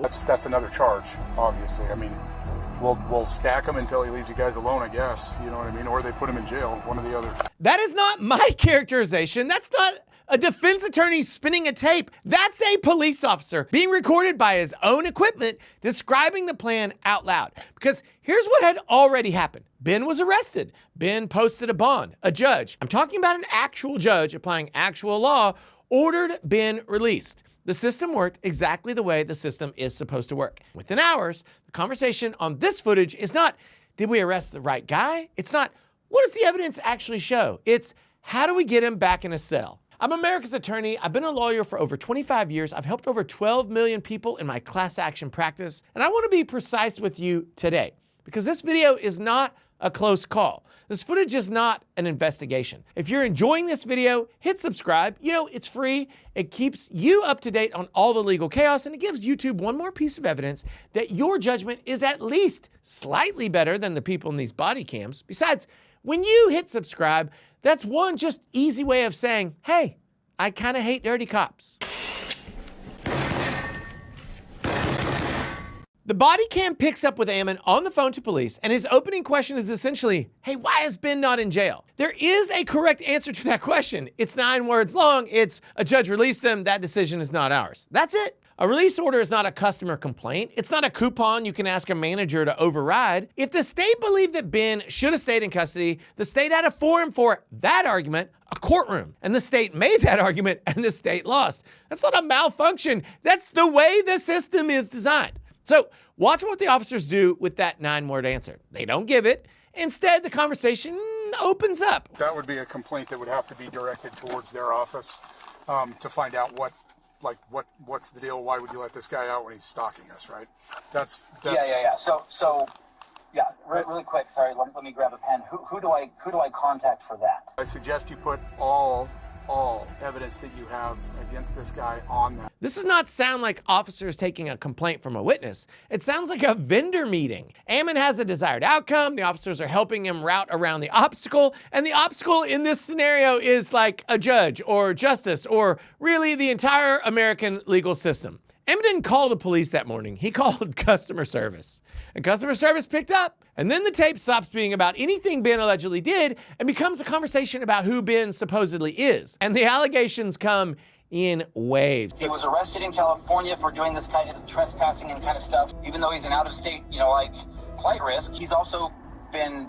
That's another charge, obviously. I mean, we'll stack him until he leaves you guys alone, I guess. You know what I mean? Or they put him in jail, one or the other. That is not my characterization. That's not a defense attorney spinning a tape. That's a police officer being recorded by his own equipment describing the plan out loud. Because here's what had already happened. Ben was arrested. Ben posted a bond. A judge, I'm talking about an actual judge applying actual law, ordered Ben released. The system worked exactly the way the system is supposed to work. Within hours, the conversation on this footage is not, did we arrest the right guy? It's not, what does the evidence actually show? It's, how do we get him back in a cell? I'm America's attorney. I've been a lawyer for over 25 years. I've helped over 12 million people in my class action practice. And I want to be precise with you today because this video is not a close call. This footage is not an investigation. If you're enjoying this video, hit subscribe. You know, it's free. It keeps you up to date on all the legal chaos, and it gives YouTube one more piece of evidence that your judgment is at least slightly better than the people in these body cams. Besides, when you hit subscribe, that's one just easy way of saying, hey, I kind of hate dirty cops. The body cam picks up with Ammon on the phone to police, and his opening question is essentially, hey, why is Ben not in jail? There is a correct answer to that question. It's 9 words long. It's, a judge released them. That decision is not ours. That's it. A release order is not a customer complaint. It's not a coupon you can ask a manager to override. If the state believed that Ben should have stayed in custody, the state had a forum for that argument, a courtroom. And the state made that argument, and the state lost. That's not a malfunction. That's the way the system is designed. So watch what the officers do with that 9-word answer. They don't give it. Instead, the conversation opens up. That would be a complaint that would have to be directed towards their office to find out what's the deal? Why would you let this guy out when he's stalking us, right? That's Yeah. So really quick. Sorry, let me grab a pen. Who do I contact for that? I suggest you put all evidence that you have against this guy on that. This does not sound like officers taking a complaint from a witness. It sounds like a vendor meeting. Ammon has a desired outcome. The officers are helping him route around the obstacle. And the obstacle in this scenario is like a judge or justice or really the entire American legal system. Ammon didn't call the police that morning. He called customer service. And customer service picked up. And then the tape stops being about anything Ben allegedly did and becomes a conversation about who Ben supposedly is. And the allegations come in waves. He was arrested in California for doing this kind of trespassing and kind of stuff. Even though he's an out-of-state, flight risk, he's also been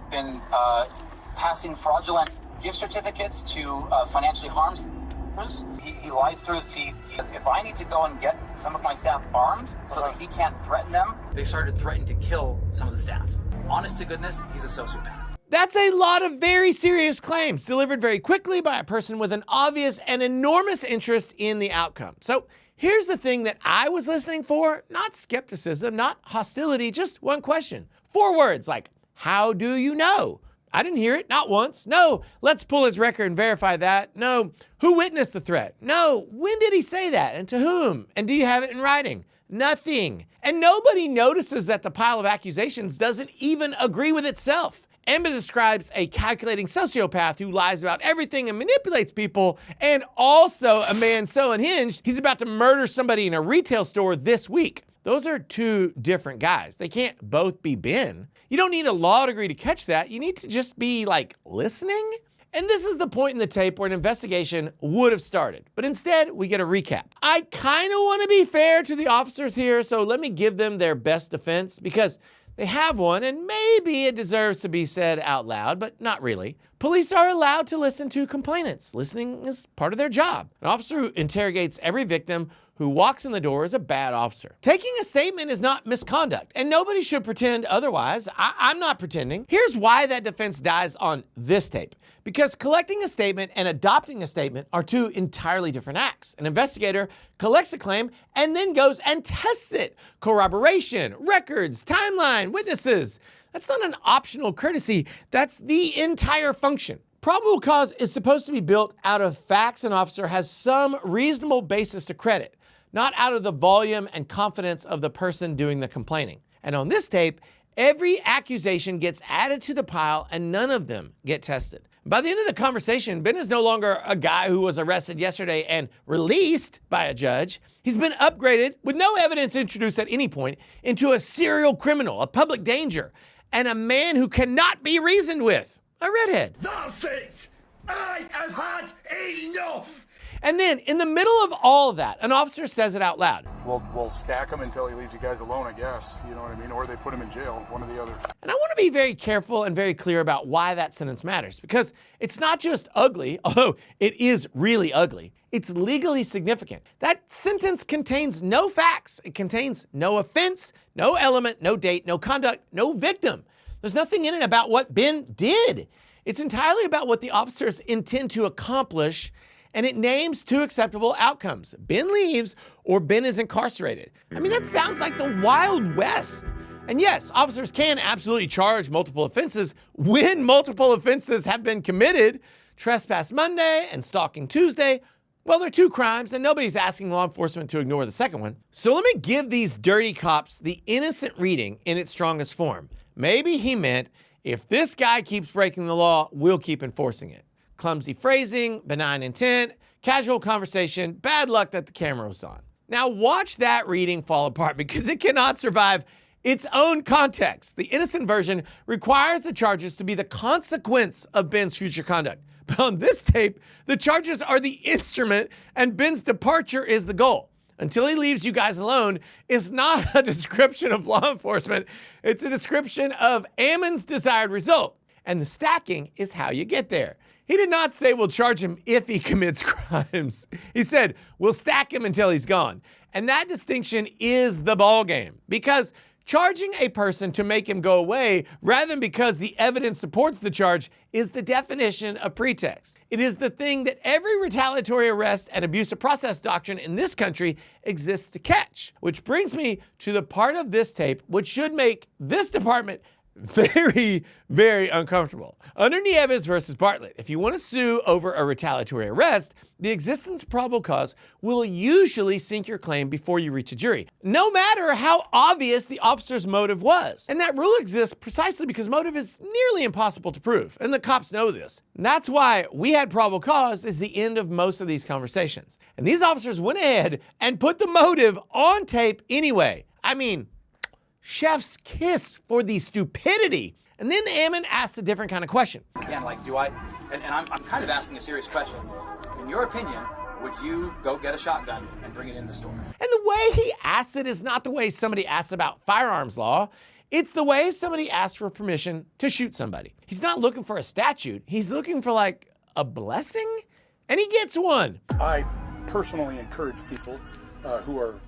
passing fraudulent gift certificates to financially harmed. He lies through his teeth. He says, if I need to go and get some of my staff armed so that he can't threaten them. They started threatening to kill some of the staff. Honest to goodness, he's a sociopath. That's a lot of very serious claims delivered very quickly by a person with an obvious and enormous interest in the outcome. So here's the thing that I was listening for, not skepticism, not hostility, just one question. 4 words like, how do you know? I didn't hear it, not once. No, let's pull his record and verify that. No, who witnessed the threat? No, when did he say that and to whom? And do you have it in writing? Nothing. And nobody notices that the pile of accusations doesn't even agree with itself. Ammon describes a calculating sociopath who lies about everything and manipulates people, and also a man so unhinged, he's about to murder somebody in a retail store this week. Those are 2 different guys. They can't both be Ben. You don't need a law degree to catch that. You need to just be listening. And this is the point in the tape where an investigation would have started. But instead, we get a recap. I kind of want to be fair to the officers here, so let me give them their best defense because they have one, and maybe it deserves to be said out loud, but not really. Police are allowed to listen to complainants. Listening is part of their job. An officer who interrogates every victim who walks in the door is a bad officer. Taking a statement is not misconduct, and nobody should pretend otherwise. I'm not pretending. Here's why that defense dies on this tape. Because collecting a statement and adopting a statement are 2 entirely different acts. An investigator collects a claim and then goes and tests it. Corroboration, records, timeline, witnesses. That's not an optional courtesy. That's the entire function. Probable cause is supposed to be built out of facts an officer has some reasonable basis to credit, not out of the volume and confidence of the person doing the complaining. And on this tape, every accusation gets added to the pile and none of them get tested. By the end of the conversation, Ben is no longer a guy who was arrested yesterday and released by a judge. He's been upgraded with no evidence introduced at any point into a serial criminal, a public danger, and a man who cannot be reasoned with, a redhead. That's it! I have had enough! And then, in the middle of all of that, an officer says it out loud. We'll stack him until he leaves you guys alone, I guess. You know what I mean? Or they put him in jail, one or the other. And I want to be very careful and very clear about why that sentence matters, because it's not just ugly, although it is really ugly. It's legally significant. That sentence contains no facts. It contains no offense, no element, no date, no conduct, no victim. There's nothing in it about what Ben did. It's entirely about what the officers intend to accomplish, and it names two acceptable outcomes. Ben leaves or Ben is incarcerated. I mean, that sounds like the Wild West. And yes, officers can absolutely charge multiple offenses when multiple offenses have been committed. Trespass Monday and stalking Tuesday, well, they're two crimes and nobody's asking law enforcement to ignore the second one. So let me give these dirty cops the innocent reading in its strongest form. Maybe he meant, if this guy keeps breaking the law, we'll keep enforcing it. Clumsy phrasing, benign intent, casual conversation, bad luck that the camera was on. Now watch that reading fall apart because it cannot survive its own context. The innocent version requires the charges to be the consequence of Ben's future conduct. But on this tape, the charges are the instrument and Ben's departure is the goal. Until he leaves you guys alone is not a description of law enforcement. It's a description of Ammon's desired result. And the stacking is how you get there. He did not say we'll charge him if he commits crimes. He said we'll stack him until he's gone. And that distinction is the ballgame, because charging a person to make him go away rather than because the evidence supports the charge is the definition of pretext. It is the thing that every retaliatory arrest and abuse of process doctrine in this country exists to catch. Which brings me to the part of this tape which should make this department very, very uncomfortable. Under Nieves versus Bartlett, if you want to sue over a retaliatory arrest, the existence of probable cause will usually sink your claim before you reach a jury, no matter how obvious the officer's motive was. And that rule exists precisely because motive is nearly impossible to prove, and the cops know this. And that's why we had probable cause is the end of most of these conversations. And these officers went ahead and put the motive on tape anyway. I mean, chef's kiss for the stupidity. And then Ammon asked a different kind of question. Again, like, do I, and I'm kind of asking a serious question. In your opinion, would you go get a shotgun and bring it in the store? And the way he asked it is not the way somebody asks about firearms law. It's the way somebody asks for permission to shoot somebody. He's not looking for a statute. He's looking for like a blessing, and he gets one. I personally encourage people who are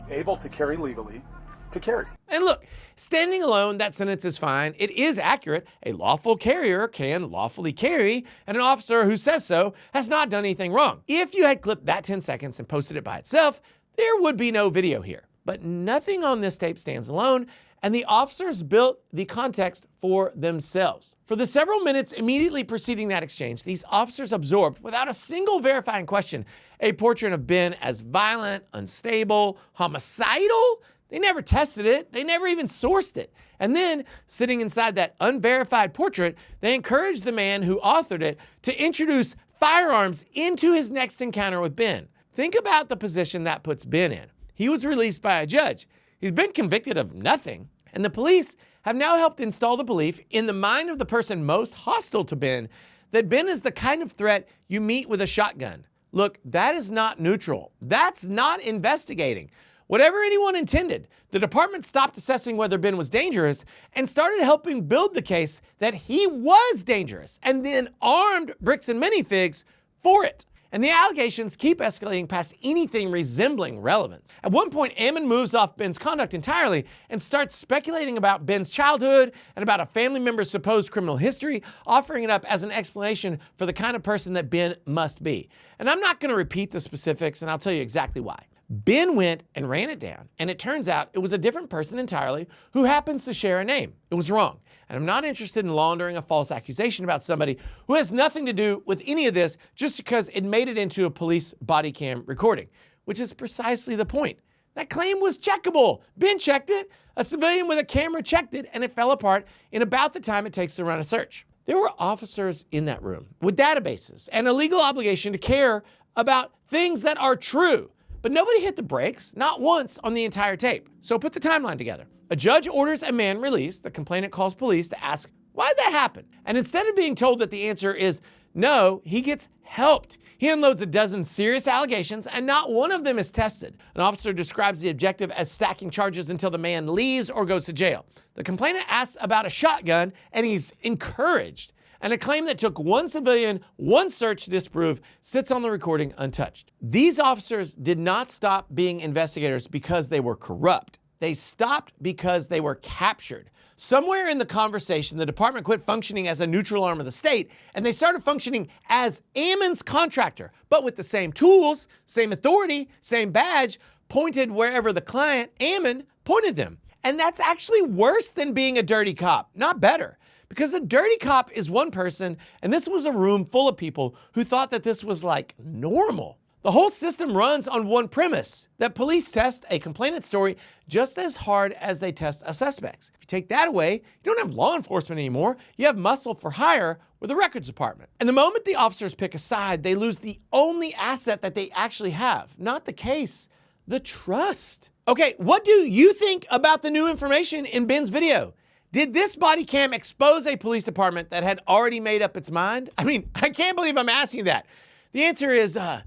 able to carry legally to carry. And look, standing alone, that sentence is fine. It is accurate. A lawful carrier can lawfully carry, and an officer who says so has not done anything wrong. If you had clipped that 10 seconds and posted it by itself, there would be no video here. But nothing on this tape stands alone, and the officers built the context for themselves. For the several minutes immediately preceding that exchange, these officers absorbed, without a single verifying question, a portrait of Ben as violent, unstable, homicidal. They never tested it. They never even sourced it. And then, sitting inside that unverified portrait, they encouraged the man who authored it to introduce firearms into his next encounter with Ben. Think about the position that puts Ben in. He was released by a judge. He's been convicted of nothing. And the police have now helped install the belief in the mind of the person most hostile to Ben that Ben is the kind of threat you meet with a shotgun. Look, that is not neutral. That's not investigating. Whatever anyone intended, the department stopped assessing whether Ben was dangerous and started helping build the case that he was dangerous, and then armed Bricks and Minifigs for it. And the allegations keep escalating past anything resembling relevance. At one point, Ammon moves off Ben's conduct entirely and starts speculating about Ben's childhood and about a family member's supposed criminal history, offering it up as an explanation for the kind of person that Ben must be. And I'm not going to repeat the specifics, and I'll tell you exactly why. Ben went and ran it down, and it turns out it was a different person entirely who happens to share a name. It was wrong. And I'm not interested in laundering a false accusation about somebody who has nothing to do with any of this just because it made it into a police body cam recording, which is precisely the point. That claim was checkable. Ben checked it, a civilian with a camera checked it, and it fell apart in about the time it takes to run a search. There were officers in that room with databases and a legal obligation to care about things that are true. But nobody hit the brakes, not once on the entire tape. So put the timeline together. A judge orders a man released. The complainant calls police to ask, why did that happen? And instead of being told that the answer is no, he gets helped. He unloads a dozen serious allegations and not one of them is tested. An officer describes the objective as stacking charges until the man leaves or goes to jail. The complainant asks about a shotgun and he's encouraged. And a claim that took one civilian, one search to disprove sits on the recording untouched. These officers did not stop being investigators because they were corrupt. They stopped because they were captured. Somewhere in the conversation, the department quit functioning as a neutral arm of the state, and they started functioning as Ammon's contractor, but with the same tools, same authority, same badge, pointed wherever the client, Ammon, pointed them. And that's actually worse than being a dirty cop, not better. Because a dirty cop is one person, and this was a room full of people who thought that this was like normal. The whole system runs on one premise, that police test a complainant's story just as hard as they test a suspect's. If you take that away, you don't have law enforcement anymore. You have muscle for hire with the records department. And the moment the officers pick a side, they lose the only asset that they actually have. Not the case, the trust. Okay, what do you think about the new information in Ben's video? Did this body cam expose a police department that had already made up its mind? I mean, I can't believe I'm asking you that. The answer is yes.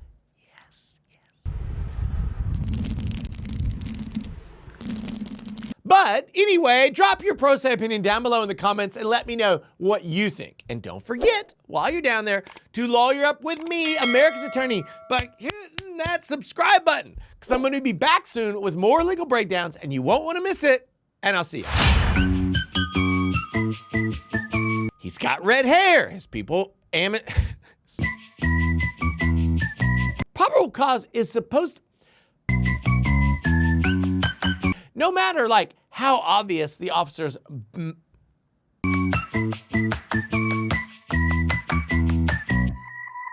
But anyway, drop your pro se opinion down below in the comments and let me know what you think. And don't forget, while you're down there, to lawyer up with me, America's attorney, by hitting that subscribe button. Because I'm going to be back soon with more legal breakdowns and you won't want to miss it. And I'll see you. He's got red hair. His people, probable cause is supposed to, no matter like how obvious the officers